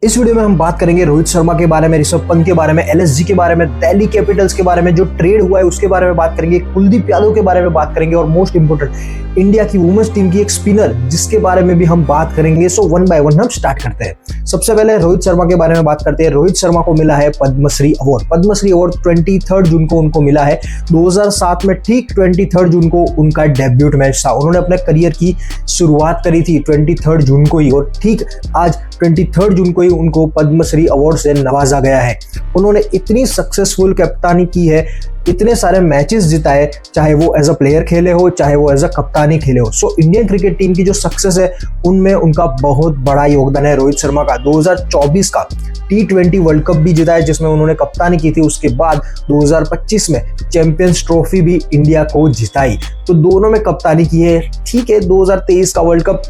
इस वीडियो में हम बात करेंगे रोहित शर्मा के बारे में, ऋषभ पंत के बारे में, एलएसजी के बारे में, दिल्ली कैपिटल्स के बारे में, जो ट्रेड हुआ है उसके बारे में बात करेंगे, कुलदीप यादव के बारे में बात करेंगे और मोस्ट इंपोर्टेंट इंडिया की वुमेन्स टीम की एक स्पिनर जिसके बारे में भी हम बात करेंगे। सो वन बाय वन हम स्टार्ट करते हैं। सबसे पहले रोहित शर्मा के बारे में बात करते हैं। रोहित शर्मा को मिला है पद्मश्री अवार्ड। पद्मश्री अवार्ड 23 जून को उनको मिला है। 2007 में ठीक 23 जून को उनका डेब्यूट मैच था। उन्होंने अपने करियर की शुरुआत करी थी 23 जून को ही और ठीक आज 23 जून को ही उनको पद्मश्री अवार्ड से नवाजा गया है। उन्होंने इतनी सक्सेसफुल कप्तानी की है, इतने सारे मैचेस जिताए, चाहे वो एज अ प्लेयर खेले हो चाहे वो एज अ कप्तानी खेले हो। सो इंडियन क्रिकेट टीम की जो सक्सेस है उनमें उनका बहुत बड़ा योगदान है रोहित शर्मा का। 2024 का T20 वर्ल्ड कप भी जिताया जिसमें उन्होंने कप्तानी की थी। उसके बाद 2025 में चैंपियंस ट्रॉफी भी इंडिया को जिताई। तो दोनों में कप्तानी की है। ठीक है, 2023 का वर्ल्ड कप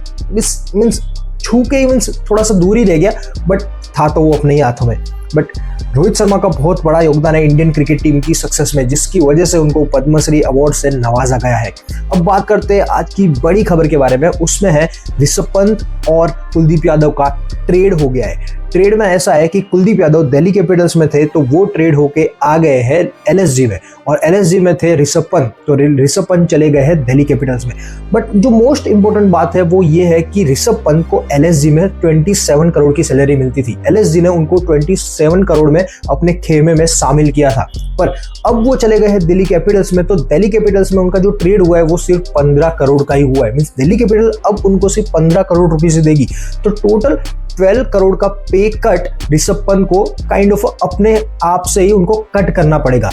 मीन्स छू के मीन्स थोड़ा सा दूर ही रह गया, बट था तो वो अपने ही हाथों में। बट रोहित शर्मा का बहुत बड़ा योगदान है इंडियन क्रिकेट टीम की सक्सेस में, जिसकी वजह से उनको पद्मश्री अवार्ड से नवाजा गया है। अब बात करते हैं आज की बड़ी खबर के बारे में। उसमें है ऋषभ पंत और कुलदीप यादव का ट्रेड हो गया है। ट्रेड में ऐसा है कि कुलदीप यादव दिल्ली कैपिटल्स में थे तो वो ट्रेड होके आ गए हैं एलएसजी में, और एलएसजी में थे ऋषभ पंत, तो ऋषभ पंत चले गए हैं दिल्ली कैपिटल्स में। बट जो मोस्ट इंपोर्टेंट बात है वो ये है कि ऋषभ पंत को एलएसजी में 27 करोड़ की सैलरी मिलती थी। एलएसजी ने उनको 27 करोड़ में अपने खेमे में शामिल किया था, पर अब वो चले गए हैं दिल्ली कैपिटल्स में। तो दिल्ली कैपिटल्स में उनका जो ट्रेड हुआ है वो सिर्फ 15 करोड़ का ही हुआ है। मींस दिल्ली कैपिटल अब उनको सिर्फ 15 करोड़ रुपए से देगी। तो टोटल 12 करोड़ का पे कट ऋषभ पंत को काइंड ऑफ अपने आप से ही उनको कट करना पड़ेगा।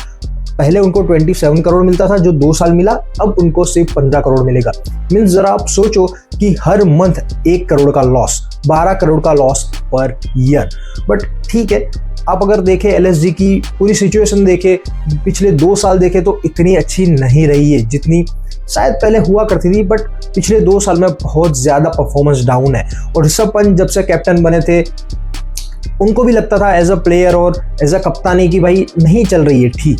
पहले उनको 27 करोड़ मिलता था जो 2 साल मिला, अब उनको सिर्फ 15 करोड़ मिलेगा। मीन्स जरा आप सोचो कि हर मंथ 1 करोड़ का लॉस, 12 करोड़ का लॉस पर ईयर। बट ठीक है, आप अगर देखें एलएसजी की पूरी सिचुएशन देखें, पिछले 2 साल देखें तो इतनी अच्छी नहीं रही है जितनी शायद पहले हुआ करती थी। बट पिछले 2 साल में बहुत ज्यादा परफॉर्मेंस डाउन है। और ऋषभ पंत जब से कैप्टन बने थे उनको भी लगता था एज अ प्लेयर और एज अ कप्तानी की भाई नहीं चल रही है, ठीक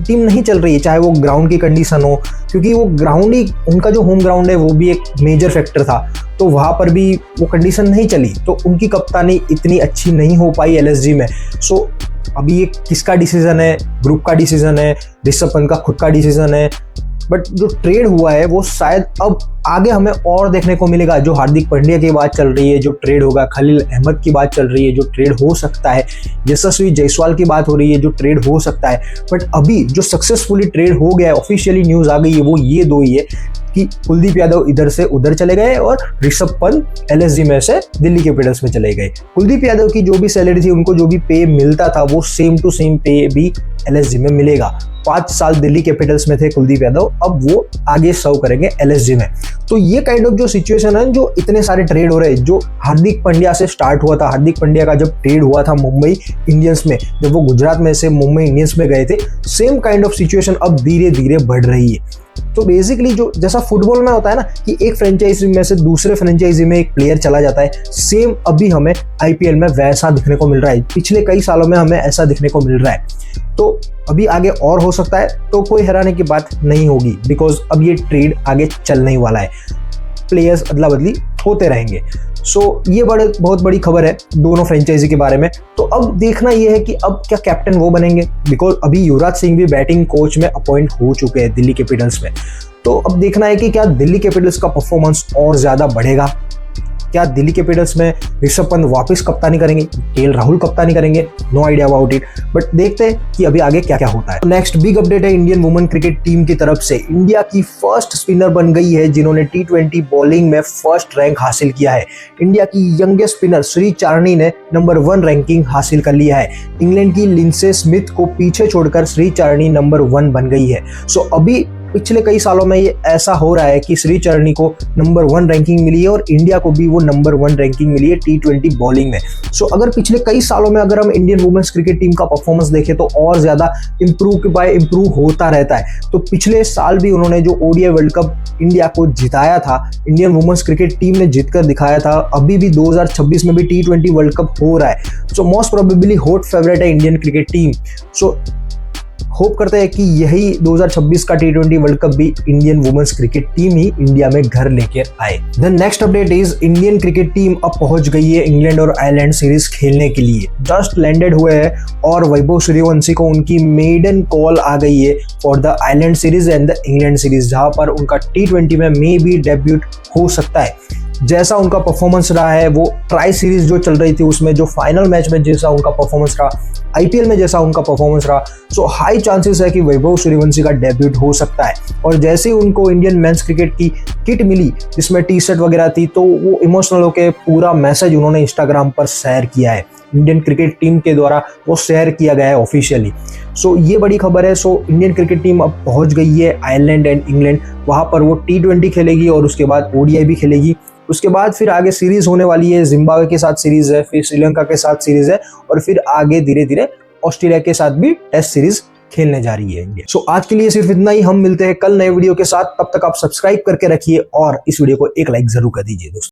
टीम नहीं चल रही है, चाहे वो ग्राउंड की कंडीशन हो, क्योंकि वो ग्राउंड ही उनका जो होम ग्राउंड है वो भी एक मेजर फैक्टर था। तो वहाँ पर भी वो कंडीशन नहीं चली, तो उनकी कप्तानी इतनी अच्छी नहीं हो पाई एलएसजी में। सो अभी ये किसका डिसीजन है? ग्रुप का डिसीजन है, ऋषभ पंत का खुद का डिसीजन है। बट जो ट्रेड हुआ है वो शायद अब आगे हमें और देखने को मिलेगा। जो हार्दिक पांड्या की बात चल रही है, जो ट्रेड होगा, खलील अहमद की बात चल रही है, जो ट्रेड हो सकता है, यशस्वी जायसवाल की बात हो रही है, जो ट्रेड हो सकता है। बट अभी जो सक्सेसफुली ट्रेड हो गया है, ऑफिशियली न्यूज आ गई है, वो ये 2 ही है कि कुलदीप यादव इधर से उधर चले गए और ऋषभ पंत एलएसजी में से दिल्ली कैपिटल्स में चले गए। कुलदीप यादव की जो भी सैलरी थी, उनको जो भी पे मिलता था वो सेम टू सेम पे भी एलएसजी में मिलेगा। 5 साल दिल्ली कैपिटल्स में थे कुलदीप यादव, अब वो आगे सर्व करेंगे एलएसजी में। तो ये काइंड ऑफ जो सिचुएशन है, जो इतने सारे ट्रेड हो रहे हैं, जो हार्दिक पांड्या से स्टार्ट हुआ था। हार्दिक पांड्या का जब ट्रेड हुआ था मुंबई इंडियंस में, जब वो गुजरात में से मुंबई इंडियंस में गए थे, सेम काइंड ऑफ सिचुएशन अब धीरे धीरे बढ़ रही है। तो बेसिकली जो जैसा फुटबॉल में होता है ना कि एक फ्रेंचाइजी में से दूसरे फ्रेंचाइजी में एक प्लेयर चला जाता है, सेम अभी हमें आईपीएल में वैसा दिखने को मिल रहा है। पिछले कई सालों में हमें ऐसा दिखने को मिल रहा है। तो अभी आगे और हो सकता है, तो कोई हैरानी की बात नहीं होगी, बिकॉज अब ये ट्रेड आगे चलने ही वाला है। प्लेयर्स अदला बदली होते रहेंगे। सो ये बहुत बड़ी खबर है दोनों फ्रेंचाइजी के बारे में। तो अब देखना ये है कि अब क्या कैप्टन वो बनेंगे, बिकॉज अभी युवराज सिंह भी बैटिंग कोच में अपॉइंट हो चुके हैं दिल्ली कैपिटल्स में। तो अब देखना है कि क्या दिल्ली कैपिटल्स का परफॉर्मेंस और ज्यादा बढ़ेगा, क्या दिल्ली कैपिटल्स में ऋषभ पंत वापस कप्तानी करेंगे, केएल राहुल कप्तानी करेंगे, no idea about it. But देखते हैं कि अभी आगे क्या क्या होता है। नेक्स्ट बिग अपडेट है इंडियन वुमेन क्रिकेट टीम की तरफ से। इंडिया की फर्स्ट स्पिनर बन गई है जिन्होंने T20 बॉलिंग में फर्स्ट रैंक हासिल किया है। इंडिया की यंगेस्ट स्पिनर श्री चारनी ने नंबर 1 रैंकिंग हासिल कर लिया है। इंग्लैंड की लिंडसे स्मिथ को पीछे छोड़कर श्री चारनी नंबर 1 बन गई है। सो अभी पिछले कई सालों में ये ऐसा हो रहा है कि श्री चरणी को नंबर 1 रैंकिंग मिली है और इंडिया को भी वो नंबर 1 रैंकिंग मिली है T20 बॉलिंग में। सो अगर पिछले कई सालों में अगर हम इंडियन वुमेन्स क्रिकेट टीम का परफॉर्मेंस देखें तो और ज्यादा इम्प्रूव होता रहता है। तो पिछले साल भी उन्होंने जो ओडीआई वर्ल्ड कप इंडिया को जिताया था, इंडियन वुमेन्स क्रिकेट टीम ने जीतकर दिखाया था। अभी भी 2026 में भी T20 वर्ल्ड कप हो रहा है। So most probably hot favourite है Indian cricket team. So hope करते हैं कि यही 2026 का T20 वर्ल्ड कप भी इंडियन वुमेन्स क्रिकेट टीम ही इंडिया में घर लेकर आए। The next update is Indian cricket team अब पहुंच गई है इंग्लैंड और आयरलैंड सीरीज खेलने के लिए। जस्ट लैंडेड हुए हैं और वैभव सूर्यवंशी को उनकी मेडन कॉल आ गई है for the Ireland series and the England series, जहां पर उनका T20 में मे बी डेब्यूट हो सकता है। जैसा उनका परफॉर्मेंस रहा है, वो ट्राई सीरीज जो चल रही थी उसमें जो फाइनल मैच में जैसा उनका परफॉर्मेंस रहा, आईपीएल में जैसा उनका परफॉर्मेंस रहा, सो हाई चांसेस है कि वैभव सूर्यवंशी का डेब्यूट हो सकता है। और जैसे ही उनको इंडियन मेंस क्रिकेट की किट मिली जिसमें टी शर्ट वगैरह थी, तो वो इमोशनल होकर पूरा मैसेज उन्होंने इंस्टाग्राम पर शेयर किया है। इंडियन क्रिकेट टीम के द्वारा वो शेयर किया गया है ऑफिशियली। सो ये बड़ी खबर है। सो इंडियन क्रिकेट टीम अब पहुंच गई है आयरलैंड एंड इंग्लैंड, वहां पर वो T20 खेलेगी और उसके बाद ODI भी खेलेगी। उसके बाद फिर आगे सीरीज होने वाली है, जिम्बाब्वे के साथ सीरीज है, फिर श्रीलंका के साथ सीरीज है और फिर आगे धीरे धीरे ऑस्ट्रेलिया के साथ भी टेस्ट सीरीज खेलने जा रही है इंडिया। सो आज के लिए सिर्फ इतना ही। हम मिलते हैं कल नए वीडियो के साथ, तब तक आप सब्सक्राइब करके रखिए और इस वीडियो को एक लाइक जरूर कर दीजिए दोस्तों।